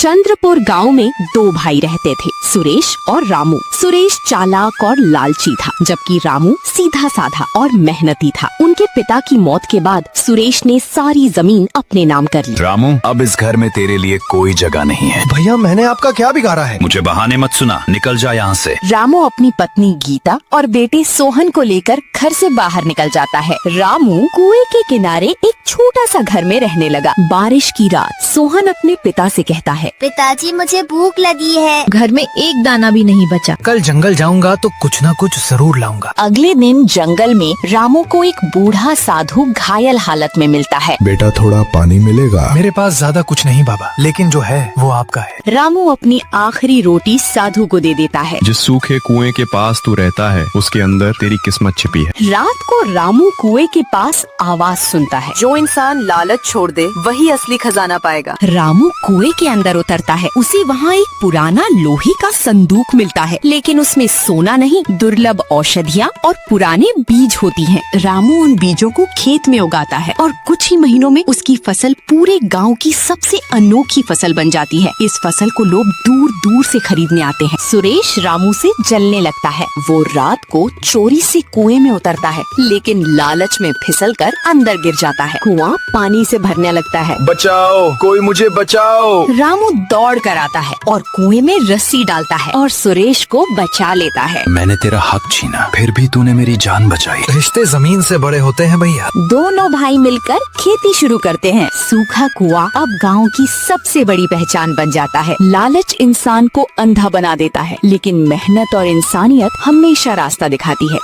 चंद्रपुर गांव में दो भाई रहते थे, सुरेश और रामू। सुरेश चालाक और लालची था, जबकि रामू सीधा साधा और मेहनती था। उनके पिता की मौत के बाद सुरेश ने सारी जमीन अपने नाम कर ली। रामू, अब इस घर में तेरे लिए कोई जगह नहीं है। भैया, मैंने आपका क्या बिगाड़ा है? मुझे बहाने मत सुना, निकल जा यहाँ से। रामू अपनी पत्नी गीता और बेटे सोहन को लेकर घर से बाहर निकल जाता है। रामू कुएं के किनारे एक छोटा सा घर में रहने लगा। बारिश की रात सोहन अपने पिता से कहता है, पिताजी मुझे भूख लगी है। घर में एक दाना भी नहीं बचा। कल जंगल जाऊंगा तो कुछ न कुछ जरूर लाऊंगा। अगले दिन जंगल में रामू को एक बूढ़ा साधु घायल हालत में मिलता है। बेटा, थोड़ा पानी मिलेगा? मेरे पास ज्यादा कुछ नहीं बाबा, लेकिन जो है वो आपका है। रामू अपनी आखिरी रोटी साधु को दे देता है। जिस सूखे कुएं के पास तू रहता है, उसके अंदर तेरी किस्मत छिपी है। रात को रामू कुएं के पास आवाज सुनता है, जो इंसान लालच छोड़ दे वही असली खजाना पाएगा। रामू कुएं के अंदर उतरता है। उसे वहाँ एक पुराना लोहे का संदूक मिलता है, लेकिन उसमें सोना नहीं, दुर्लभ औषधियाँ और पुराने बीज होती हैं। रामू उन बीजों को खेत में उगाता है और कुछ ही महीनों में उसकी फसल पूरे गांव की सबसे अनोखी फसल बन जाती है। इस फसल को लोग दूर दूर से खरीदने आते हैं। सुरेश रामू से जलने लगता है। वो रात को चोरी से कुएं में उतरता है, लेकिन लालच में फिसलकर अंदर गिर जाता है। कुआं पानी से भरने लगता है। बचाओ, कोई मुझे बचाओ। रामू दौड़ कर आता है और कुएं में रस्सी डालता है और सुरेश को बचा लेता है। मैंने तेरा हक छीना, फिर भी तूने मेरी जान बचाई। रिश्ते जमीन से बड़े होते हैं भैया। दोनों भाई मिलकर खेती शुरू करते हैं। सूखा कुआं अब गांव की सबसे बड़ी पहचान बन जाता है। लालच इंसान को अंधा बना देता है, लेकिन मेहनत और इंसानियत हमेशा रास्ता दिखाती है।